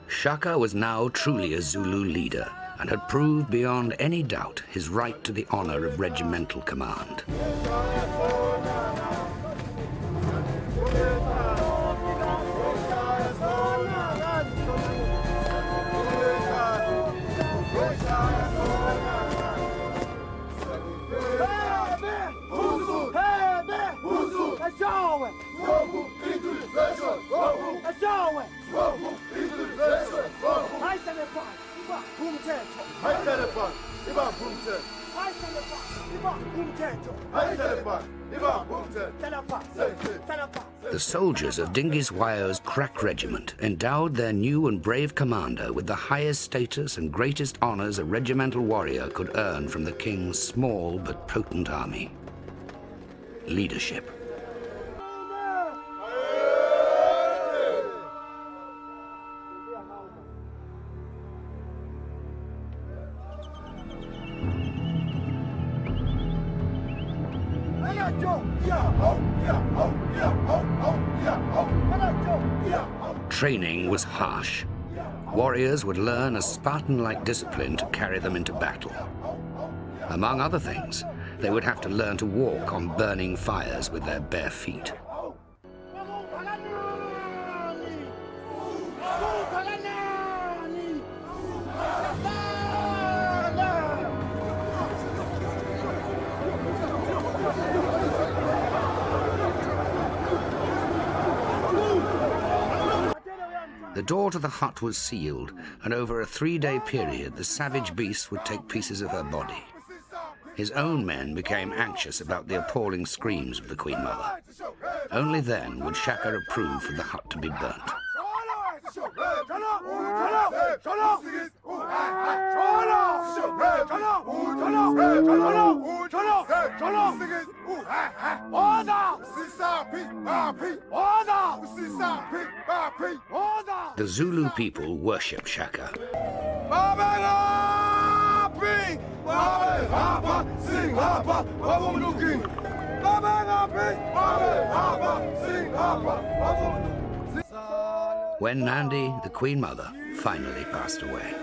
Shaka was now truly a Zulu leader and had proved beyond any doubt his right to the honor of regimental command. The soldiers of Dingiswayo's crack regiment endowed their new and brave commander with the highest status and greatest honors a regimental warrior could earn from the king's small but potent army: leadership. Training was harsh. Warriors would learn a Spartan-like discipline to carry them into battle. Among other things, they would have to learn to walk on burning fires with their bare feet. The door to the hut was sealed, and over a 3-day period the savage beast would take pieces of her body. His own men became anxious about the appalling screams of the Queen Mother. Only then would Shaka approve for the hut to be burnt. The Zulu people worship Shaka. When Nandi, the Queen Mother, finally passed away.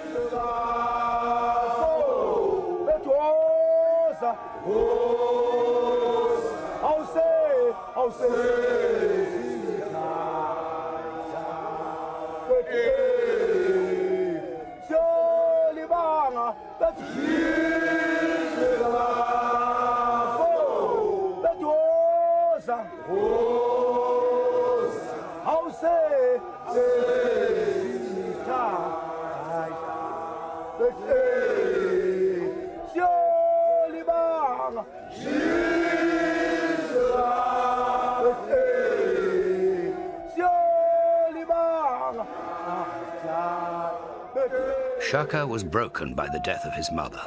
Shaka was broken by the death of his mother.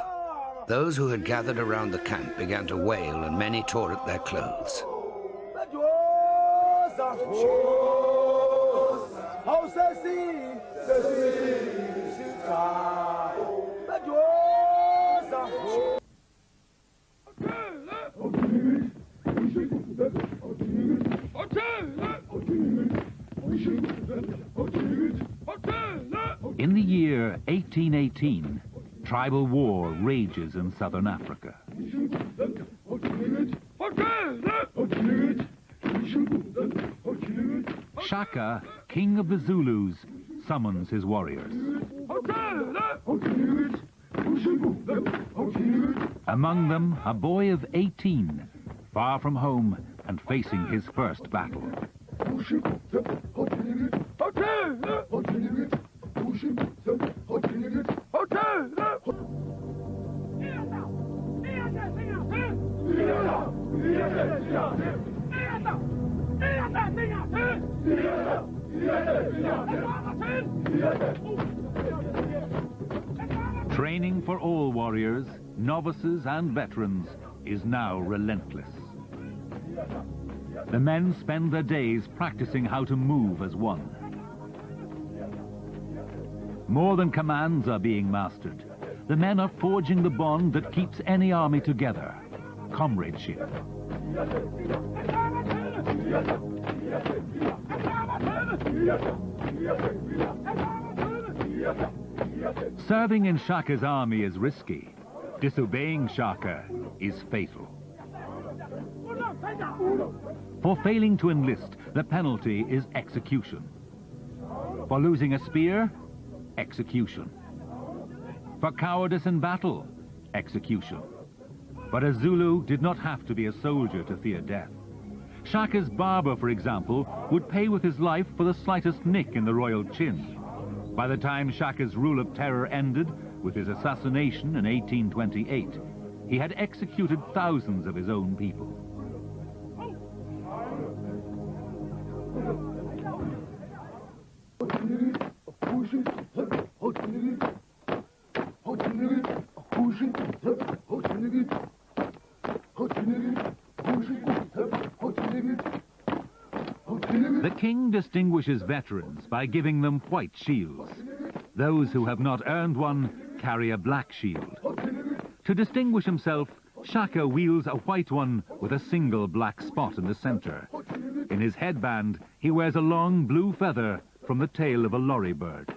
Those who had gathered around the camp began to wail, and many tore at their clothes. In the year 1818, tribal war rages in southern Africa. Shaka, king of the Zulus, summons his warriors. Among them, a boy of 18, far from home and facing his first battle. Training for all warriors, novices and veterans, is now relentless. The men spend their days practicing how to move as one. More than commands are being mastered. The men are forging the bond that keeps any army together, comradeship. Serving in Shaka's army is risky. Disobeying Shaka is fatal. For failing to enlist, the penalty is execution. For losing a spear, execution. For cowardice in battle, execution. But a Zulu did not have to be a soldier to fear death. Shaka's barber, for example, would pay with his life for the slightest nick in the royal chin. By the time Shaka's rule of terror ended, with his assassination in 1828, he had executed thousands of his own people. The king distinguishes veterans by giving them white shields. Those who have not earned one carry a black shield. To distinguish himself, Shaka wields a white one with a single black spot in the center. In his headband, he wears a long blue feather from the tail of a lorry bird.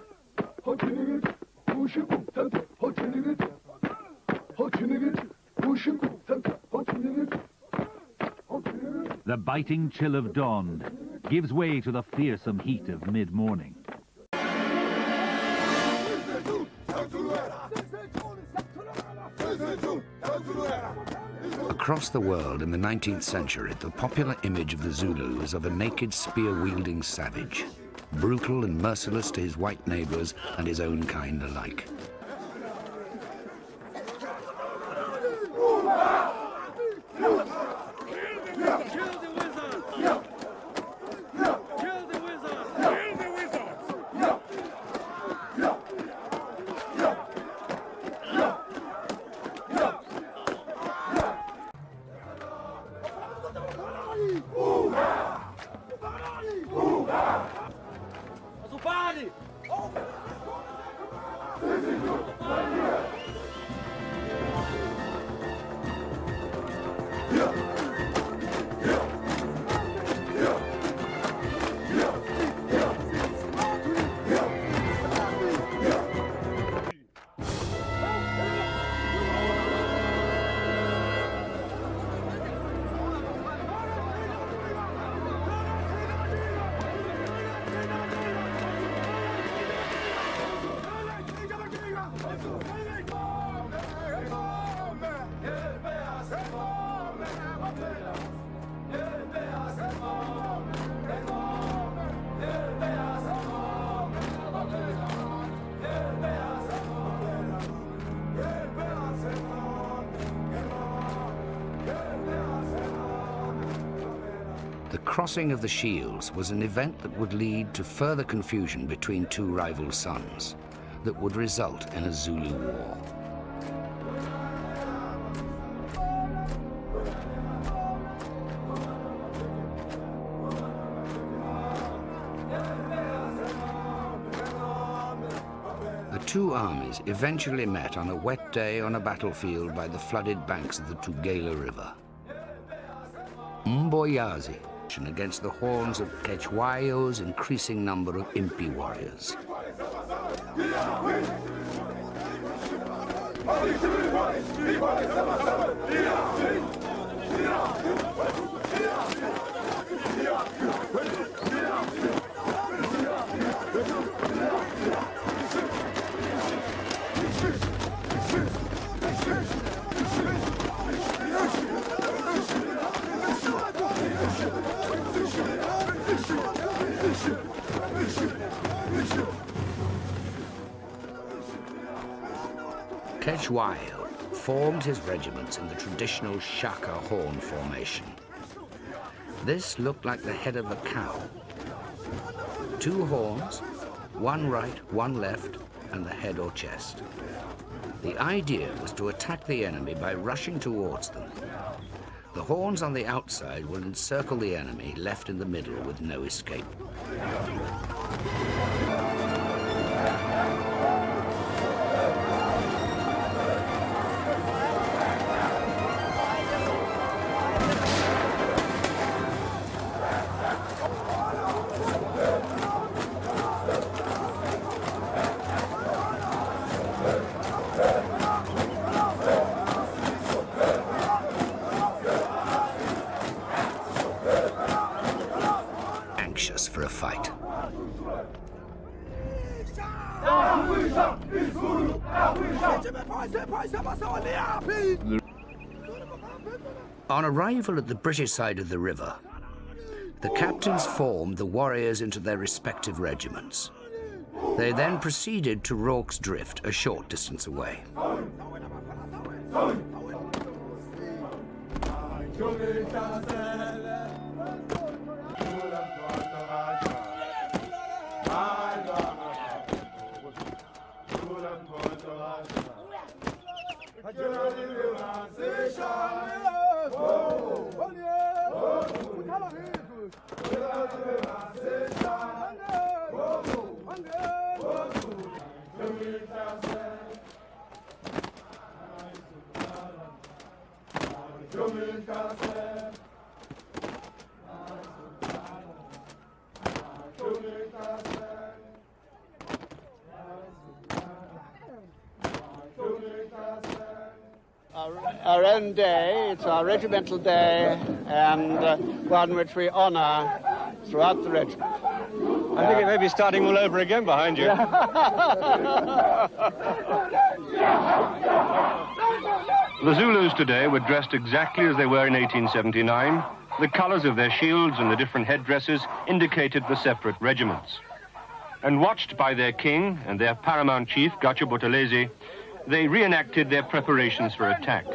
The biting chill of dawn gives way to the fearsome heat of mid-morning. Across the world in the 19th century, the popular image of the Zulu is of a naked spear-wielding savage, brutal and merciless to his white neighbors and his own kind alike. The crossing of the shields was an event that would lead to further confusion between two rival sons, that would result in a Zulu war. The two armies eventually met on a wet day on a battlefield by the flooded banks of the Tugela River. Mboyazi against the horns of Kechwayo's increasing number of Impi warriors. Kechwayo formed his regiments in the traditional Shaka horn formation. This looked like the head of a cow. Two horns, one right, one left, and the head or chest. The idea was to attack the enemy by rushing towards them. The horns on the outside will encircle the enemy, left in the middle with no escape. Anxious for a fight. On arrival at the British side of the river, the captains formed the warriors into their respective regiments. They then proceeded to Rorke's Drift, a short distance away. Our own day, it's our regimental day, and one which we honour throughout the regiment. I think it may be starting all over again behind you. The Zulus today were dressed exactly as they were in 1879. The colours of their shields and the different headdresses indicated the separate regiments. And watched by their king and their paramount chief, Gacha Buthelezi, they reenacted their preparations for attack.